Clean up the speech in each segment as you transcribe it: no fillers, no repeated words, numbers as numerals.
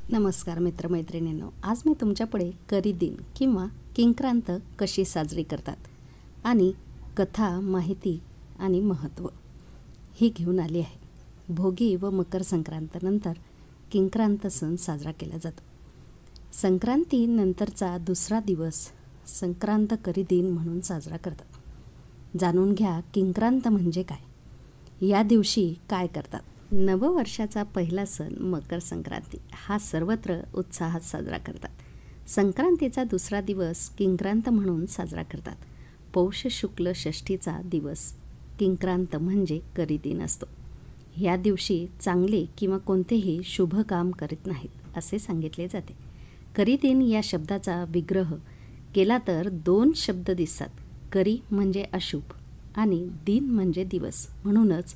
नमस्कार मित्रमैत्रिणींनो, आज मी तुमच्यापुढे करी दिन किंवा किंक्रांत कशी साजरी करतात आणि कथा, माहिती आणि महत्त्व ही घेऊन आली आहे. भोगी व मकर संक्रांतनंतर किंक्रांत सण साजरा केला जातो. संक्रांतीनंतरचा दुसरा दिवस संक्रांत करी दिन म्हणून साजरा करतात. जाणून घ्या किंक्रांत म्हणजे काय, या दिवशी काय करतात. नववर्षाचा पहिला सण मकर संक्रांती हा सर्वत्र उत्साहात साजरा करतात. संक्रांतीचा दुसरा दिवस किंक्रांत म्हणून साजरा करतात. पौष शुक्ल षष्ठीचा दिवस किंक्रांत म्हणजे करी दिन असतो. या दिवशी चांगले किंवा कोणतेही शुभ काम करीत नाहीत असे सांगितले जाते. करी दिन या शब्दाचा विग्रह केला तर दोन शब्द दिसतात. करी म्हणजे अशुभ आणि दिन म्हणजे दिवस, म्हणूनच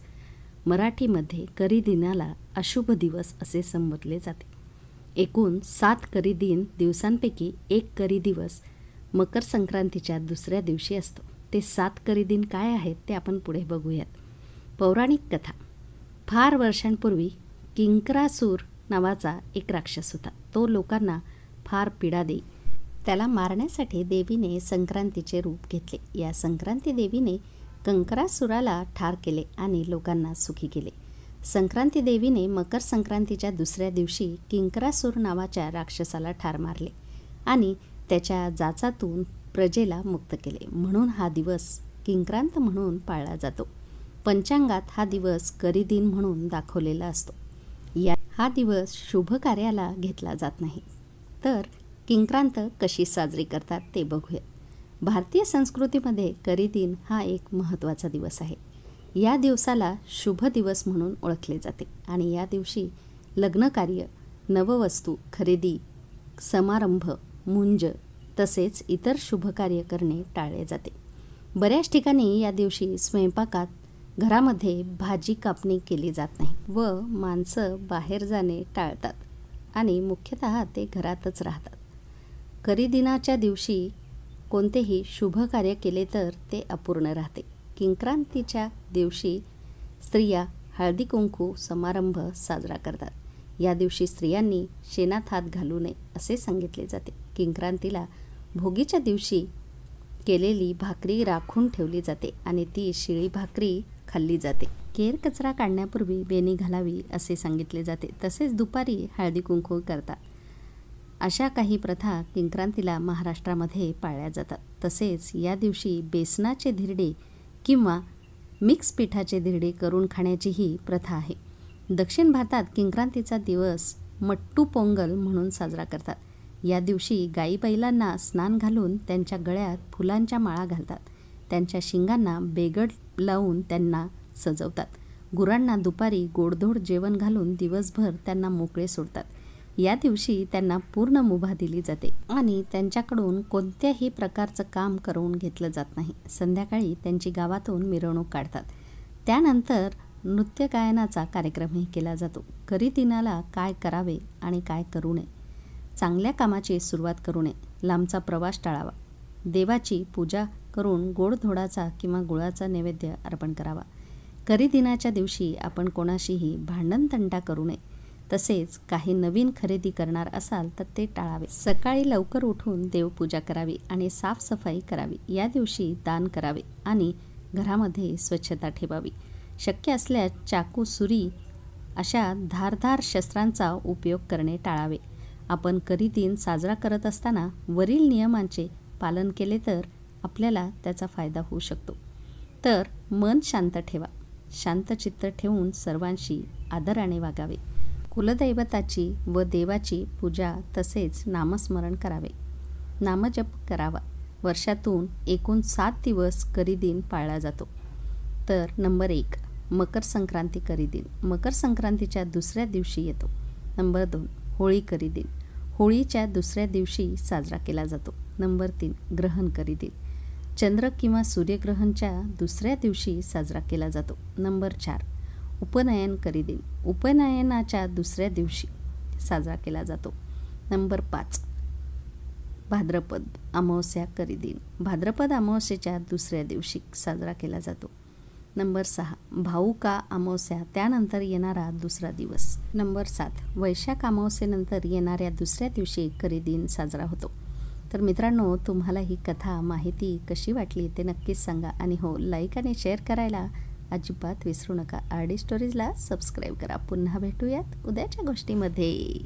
मराठीमध्ये करी दिनाला अशुभ दिवस असे संबोधले जाते. एकूण 7 करी दिन दिवसांपैकी एक करी दिवस मकर संक्रांतीच्या दुसऱ्या दिवशी असतो. ते 7 करी दिन काय आहेत ते आपण पुढे बघूयात. पौराणिक कथा. फार वर्षांपूर्वी किंकरासूर नावाचा एक राक्षस होता. तो लोकांना फार पीडा देई. त्याला मारण्यासाठी देवीने संक्रांतीचे रूप घेतले. या संक्रांती देवीने कंकरासुराला ठार केले आणि लोकांना सुखी केले. संक्रांती देवीने मकर संक्रांतीच्या दुसऱ्या दिवशी किंकरासूर नावाच्या राक्षसाला ठार मारले आणि त्याच्या जाचातून प्रजेला मुक्त केले. म्हणून हा दिवस किंक्रांत म्हणून पाळला जातो. पंचांगात हा दिवस करी दिन म्हणून दाखवलेला असतो. हा दिवस शुभ कार्याला घेतला जात नाही. तर किंक्रांत कशी साजरी करतात ते बघूया. भारतीय संस्कृतीमध्ये करी दिन हा एक महत्त्वाचा दिवस आहे. या दिवसाला शुभ दिवस म्हणून ओळखले जाते आणि या दिवशी लग्नकार्य, नववस्तू खरेदी, समारंभ, मुंज तसेच इतर शुभकार्य करणे टाळले जाते. बऱ्याच ठिकाणी या दिवशी स्वयंपाकात घरामध्ये भाजी कापणी केली जात नाही व माणसं बाहेर जाणे टाळतात आणि मुख्यतः ते घरातच राहतात. करी दिनाच्या दिवशी कोणतेही शुभ कार्य केले तर ते अपूर्ण राहते. किंक्रांतीच्या दिवशी स्त्रिया हळदी कुंकू समारंभ साजरा करतात. या दिवशी स्त्रियांनी शेणात हात घालू नये असे सांगितले जाते. किंक्रांतीला भोगीच्या दिवशी केलेली भाकरी राखून ठेवली जाते आणि ती शिळी भाकरी खाल्ली जाते. केर कचरा काढण्यापूर्वी वेणी घालावी असे सांगितले जाते. तसेच दुपारी हळदी कुंकू करतात. अशा काही प्रथा किंक्रांतीला महाराष्ट्रामध्ये पाळल्या जातात. तसेच या दिवशी बेसनाचे धिरडे किंवा मिक्स पिठाचे धिरडे करून खाण्याचीही प्रथा आहे. दक्षिण भारतात किंक्रांतीचा दिवस मट्टू पोंगल म्हणून साजरा करतात. या दिवशी गाई बैलांना स्नान घालून त्यांच्या गळ्यात फुलांच्या माळा घालतात. त्यांच्या शिंगांना बेगड लावून त्यांना सजवतात. गुरांना दुपारी गोडधोड जेवण घालून दिवसभर त्यांना मोकळे सोडतात. या दिवशी त्यांना पूर्ण मुभा दिली जाते आणि त्यांच्याकडून कोणत्याही प्रकारचं काम करून घेतलं जात नाही. संध्याकाळी त्यांची गावातून मिरवणूक काढतात. त्यानंतर नृत्य गायनाचा कार्यक्रमही केला जातो. करी दिनाला काय करावे आणि काय करू नये. चांगल्या कामाची सुरुवात करू नये. लांबचा प्रवास टाळावा. देवाची पूजा करून गोडधोडाचा किंवा गुळाचा नैवेद्य अर्पण करावा. करी दिनाच्या दिवशी आपण कोणाशीही भांडणतंटा करू नये. तसेच काही नवीन खरेदी करणार असाल तर ते टाळावे. सकाळी लवकर उठून देवपूजा करावी आणि साफसफाई करावी. या दिवशी दान करावे आणि घरामध्ये स्वच्छता ठेवावी. शक्य असल्यास चाकू, सुरी अशा धारदार शस्त्रांचा उपयोग करणे टाळावे. आपण करी दिन साजरा करत असताना वरील नियमांचे पालन केले तर आपल्याला त्याचा फायदा होऊ शकतो. तर मन शांत ठेवा. शांतचित्त ठेवून सर्वांशी आदराने वागावे. कुलदैवताची व देवाची पूजा तसेच नामस्मरण करावे. नामजप करावा. वर्षातून एकूण 7 दिवस करी दिन पाळला जातो. तर नंबर 1 मकर संक्रांती करी दिन. मकर संक्रांतीच्या दुसऱ्या दिवशी येतो. नंबर 2 होळी करी दिन. होळीच्या दुसऱ्या दिवशी साजरा केला जातो. नंबर 3 ग्रहण करी दिन. चंद्र किंवा सूर्यग्रहणच्या दुसऱ्या दिवशी साजरा केला जातो. नंबर 4 उपनयन करी दिन. उपनयनाच्या दुसऱ्या दिवशी साजरा केला जातो. नंबर 5 भाद्रपद अमावस्या करी दिन. भाद्रपद अमावस्येच्या दुसऱ्या दिवशी साजरा केला जातो. नंबर 6 भाऊका अमावस्या त्यानंतर येणारा दुसरा दिवस. नंबर 7 वैशाख अमावस्येनंतर येणाऱ्या दुसऱ्या दिवशी करी साजरा होतो. तर मित्रांनो, तुम्हाला ही कथा माहिती कशी वाटली ते नक्कीच सांगा आणि हो, लाईक आणि शेअर करायला अजिबात विसरू नका. RD स्टोरीजला सबस्क्राईब करा. पुन्हा भेटूयात उद्याच्या गोष्टीमध्ये.